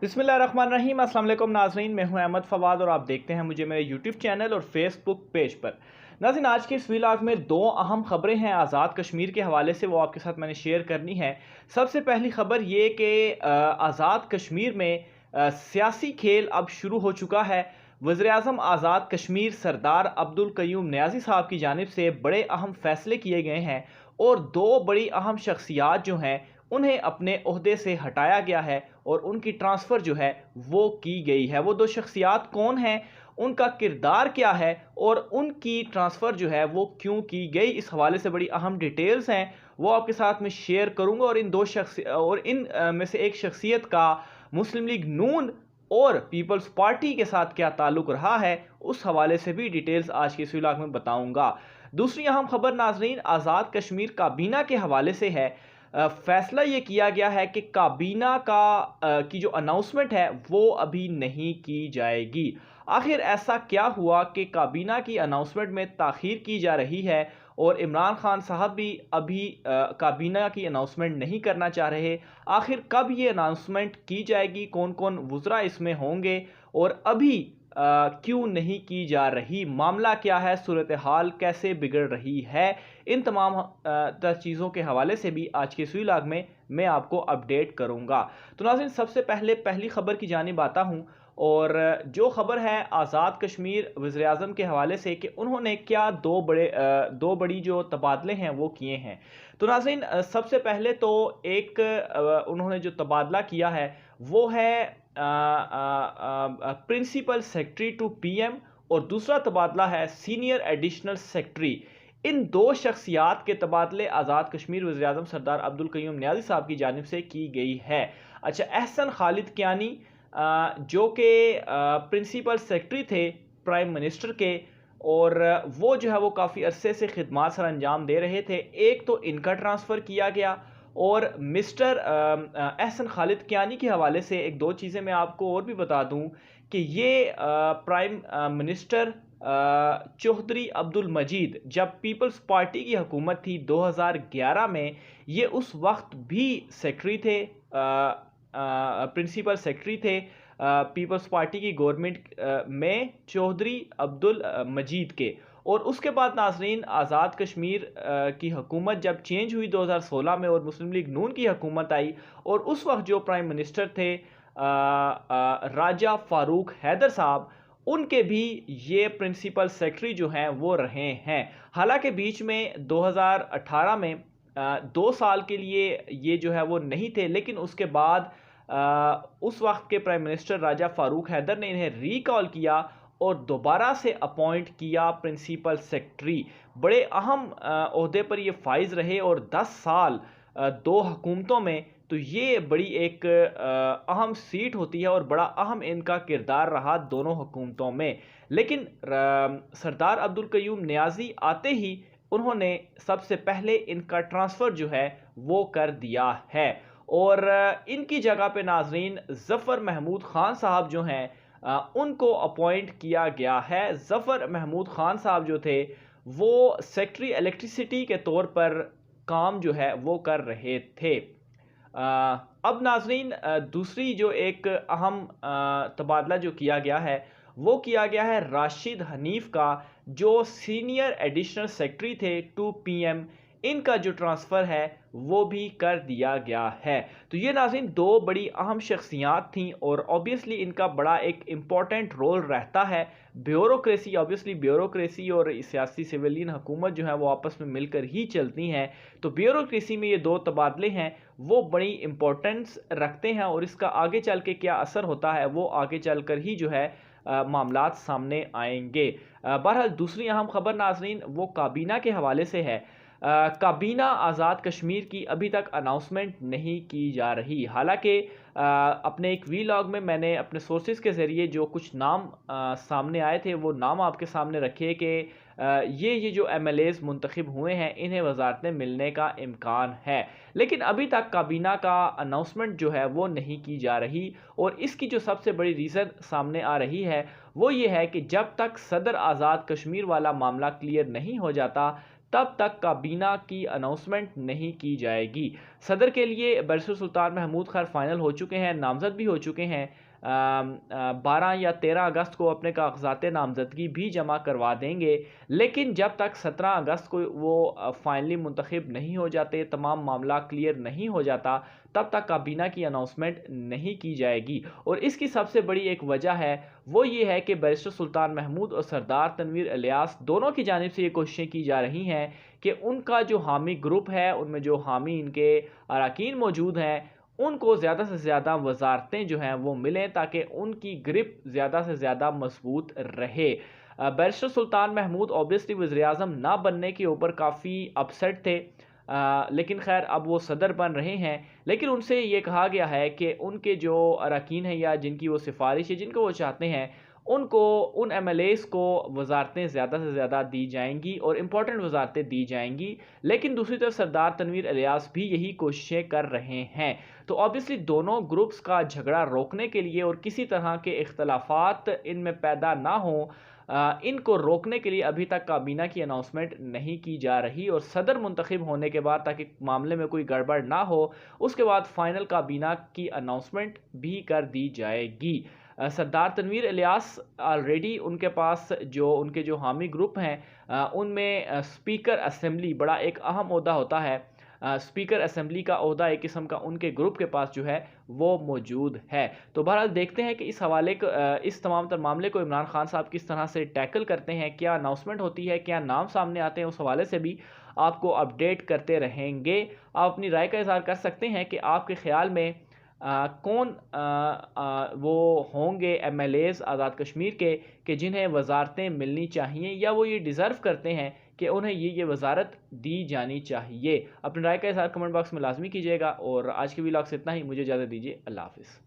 बिस्मिल्लाहिर्रहमानिर्रहीम। अस्सलाम वालेकुम नाज़रीन, मैं हूं अहमद फवाद और आप देखते हैं मुझे मेरे यूट्यूब चैनल और फेसबुक पेज पर। नाज़रीन, आज के इस व्लॉग में दो अहम खबरें हैं आज़ाद कश्मीर के हवाले से, वो आपके साथ मैंने शेयर करनी है। सबसे पहली खबर ये कि आज़ाद कश्मीर में सियासी खेल अब शुरू हो चुका है। वज़ीर-ए-आज़म आज़ाद कश्मीर सरदार अब्दुल कयूम नियाज़ी साहब की जानिब से बड़े अहम फैसले किए गए हैं और दो बड़ी अहम शख्सियात जो हैं उन्हें अपने ओहदे से हटाया गया है और उनकी ट्रांसफ़र जो है वो की गई है। वो दो शख्सियात कौन हैं, उनका किरदार क्या है और उनकी ट्रांसफ़र जो है वो क्यों की गई, इस हवाले से बड़ी अहम डिटेल्स हैं, वो आपके साथ में शेयर करूँगा। और इन में से एक शख्सियत का मुस्लिम लीग नून और पीपल्स पार्टी के साथ क्या ताल्लुक़ रहा है, उस हवाले से भी डिटेल्स आज के इस व्लॉग में बताऊँगा। दूसरी अहम खबर नाज़रीन आज़ाद कश्मीर काबीना के हवाले से है। फैसला ये किया गया है कि काबीना की जो अनाउंसमेंट है वो अभी नहीं की जाएगी। आखिर ऐसा क्या हुआ कि काबीना की अनाउंसमेंट में ताख़ीर की जा रही है और इमरान खान साहब भी अभी काबीना की अनाउंसमेंट नहीं करना चाह रहे। आखिर कब ये अनाउंसमेंट की जाएगी, कौन कौन वुज़रा इसमें होंगे और अभी क्यों नहीं की जा रही, मामला क्या है, सूरत हाल कैसे बिगड़ रही है, इन तमाम चीज़ों के हवाले से भी आज के इस व्लॉग में मैं आपको अपडेट करूंगा। तो नाज़रीन, सबसे पहले पहली खबर की जानिब आता हूं और जो खबर है आज़ाद कश्मीर वज़ीर-ए-आज़म के हवाले से कि उन्होंने क्या दो बड़ी जो तबादले हैं वो किए हैं। तो नाज़रीन, सबसे पहले तो एक उन्होंने जो तबादला किया है वो है प्रिंसिपल सेक्रेटरी टू पीएम और दूसरा तबादला है सीनियर एडिशनल सेक्रेटरी। इन दो शख्सियात के तबादले आज़ाद कश्मीर वज़ीर-ए-आज़म सरदार अब्दुल कयूम नियाज़ी साहब की जानिब से की गई है। अच्छा, एहसन खालिद कियानी जो कि प्रिंसिपल सेक्रेटरी थे प्राइम मिनिस्टर के, और वो जो है वो काफ़ी अरसे से खिदमात सर अंजाम दे रहे थे। एक तो इनका ट्रांसफ़र किया गया और मिस्टर एहसन खालिद कियानी के हवाले से एक दो चीज़ें मैं आपको और भी बता दूं कि ये प्राइम मिनिस्टर चौधरी अब्दुल मजीद, जब पीपल्स पार्टी की हुकूमत थी 2011 में, ये उस वक्त भी सेक्रेटरी थे, प्रिंसिपल सेक्रेटरी थे पीपल्स पार्टी की गवर्नमेंट में चौधरी अब्दुल मजीद के। और उसके बाद नाज़रीन आज़ाद कश्मीर की हुकूमत जब चेंज हुई 2016 में और मुस्लिम लीग नून की हुकूमत आई, और उस वक्त जो प्राइम मिनिस्टर थे राजा फारूक हैदर साहब, उनके भी ये प्रिंसिपल सेक्रेटरी जो हैं वो रहे हैं। हालांकि बीच में 2018 में 2 साल के लिए ये जो है वो नहीं थे, लेकिन उसके बाद उस वक्त के प्राइम मिनिस्टर राजा फारूक हैदर ने इन्हें रिकॉल किया और दोबारा से अपॉइंट किया प्रिंसिपल सेक्रेटरी। बड़े अहम ओहदे पर ये फाइज रहे और 10 साल दो हुकूमतों में, तो ये बड़ी एक अहम सीट होती है और बड़ा अहम इनका किरदार रहा दोनों हुकूमतों में। लेकिन सरदार अब्दुल कयूम नियाज़ी आते ही उन्होंने सबसे पहले इनका ट्रांसफ़र जो है वो कर दिया है और इनकी जगह पे नाज़रीन ज़फ़र महमूद ख़ान साहब जो हैं उनको अपॉइंट किया गया है। ज़फ़र महमूद ख़ान साहब जो थे वो सेक्रेटरी इलेक्ट्रिसिटी के तौर पर काम जो है वो कर रहे थे। अब नाज़रीन दूसरी जो एक अहम तबादला जो किया गया है वो किया गया है राशिद हनीफ का, जो सीनियर एडिशनल सेक्रेटरी थे टू पीएम, इनका जो ट्रांसफ़र है वो भी कर दिया गया है। तो ये नाज़रीन दो बड़ी अहम शख्सियात थीं और ऑब्वियसली इनका बड़ा एक इम्पॉर्टेंट रोल रहता है। ब्यूरोक्रेसी और सियासी सिविलियन हुकूमत जो है वो आपस में मिलकर ही चलती हैं। तो ब्यूरोक्रेसी में ये दो तबादले हैं वो बड़ी इम्पोर्टेंस रखते हैं और इसका आगे चल के क्या असर होता है वो आगे चल कर ही जो है मामलात सामने आएंगे। बहरहाल दूसरी अहम खबर नाज़रीन वो काबीना के हवाले से है। काबीना आज़ाद कश्मीर की अभी तक अनाउंसमेंट नहीं की जा रही। हालांकि अपने एक वीलॉग में मैंने अपने सोर्सेज के ज़रिए जो कुछ नाम सामने आए थे वो नाम आपके सामने रखे कि ये जो एमएलएज़ मुंतखब हुए हैं इन्हें वज़ारतें मिलने का इम्कान है, लेकिन अभी तक काबीना का अनाउंसमेंट जो है वो नहीं की जा रही। और इसकी जो सबसे बड़ी रीज़न सामने आ रही है वो ये है कि जब तक सदर आज़ाद कश्मीर वाला मामला क्लियर नहीं हो जाता तब तक काबीना की अनाउंसमेंट नहीं की जाएगी। صدر کے لیے بیرسٹر سلطان محمود خیر فائنل ہو چکے ہیں، نامزد بھی ہو چکے ہیں، 12 یا 13 اگست کو اپنے کاغذات نامزدگی بھی جمع کروا دیں گے، لیکن جب تک 17 اگست کو وہ فائنلی منتخب نہیں ہو جاتے، تمام معاملہ کلیئر نہیں ہو جاتا، تب تک کابینہ کی اناؤنسمنٹ نہیں کی جائے گی۔ اور اس کی سب سے بڑی ایک وجہ ہے، وہ یہ ہے کہ بیرسٹر سلطان محمود اور سردار تنویر الیاس دونوں کی جانب سے یہ کوششیں کی جا رہی ہیں کہ ان کا جو حامی گروپ ہے، ان میں جو حامی ان کے اراکین موجود ہیں، ان کو زیادہ سے زیادہ وزارتیں جو ہیں وہ ملیں تاکہ ان کی گرپ زیادہ سے زیادہ مضبوط رہے۔ بیرسٹر سلطان محمود اوبیسلی وزیراعظم نہ بننے کے اوپر کافی اپسیٹ تھے، لیکن خیر اب وہ صدر بن رہے ہیں، لیکن ان سے یہ کہا گیا ہے کہ ان کے جو اراکین ہیں یا جن کی وہ سفارش ہے، جن کو وہ چاہتے ہیں، ان کو ان ایم ایل ایز کو وزارتیں زیادہ سے زیادہ دی جائیں گی اور امپورٹنٹ وزارتیں دی جائیں گی، لیکن دوسری طرف سردار تنویر الیاس بھی یہی کوششیں کر رہے ہیں۔ تو آبویسلی دونوں گروپس کا جھگڑا روکنے کے لیے اور کسی طرح کے اختلافات ان میں پیدا نہ ہوں، ان کو روکنے کے لیے ابھی تک کابینہ کی اناؤنسمنٹ نہیں کی جا رہی، اور صدر منتخب ہونے کے بعد تاکہ معاملے میں کوئی گڑبڑ نہ ہو، اس کے بعد فائنل کابینہ کی اناؤنسمنٹ بھی کر دی جائے گی۔ سردار تنویر الیاس آلریڈی ان کے پاس ان کے جو حامی گروپ ہیں، ان میں اسپیکر اسمبلی بڑا ایک اہم عہدہ ہوتا ہے، اسپیکر اسمبلی کا عہدہ ایک قسم کا ان کے گروپ کے پاس جو ہے وہ موجود ہے۔ تو بہرحال دیکھتے ہیں کہ اس تمام تر معاملے کو عمران خان صاحب کس طرح سے ٹیکل کرتے ہیں، کیا اناؤنسمنٹ ہوتی ہے، کیا نام سامنے آتے ہیں، اس حوالے سے بھی آپ کو اپڈیٹ کرتے رہیں گے۔ آپ اپنی رائے کا اظہار کر سکتے ہیں کہ آپ کے خیال میں کون وہ ہوں گے M L as Azad Kashmir کے کہ جنہیں وزارتیں ملنی چاہیے، یا وہ یہ ڈیزرو کرتے ہیں کہ انہیں یہ وزارت دی جانی چاہیے۔ اپنی رائے کا اظہار کمنٹ باکس میں لازمی کیجیے گا، اور آج کے ویلاگ سے اتنا ہی، مجھے اجازت دیجیے، اللہ حافظ۔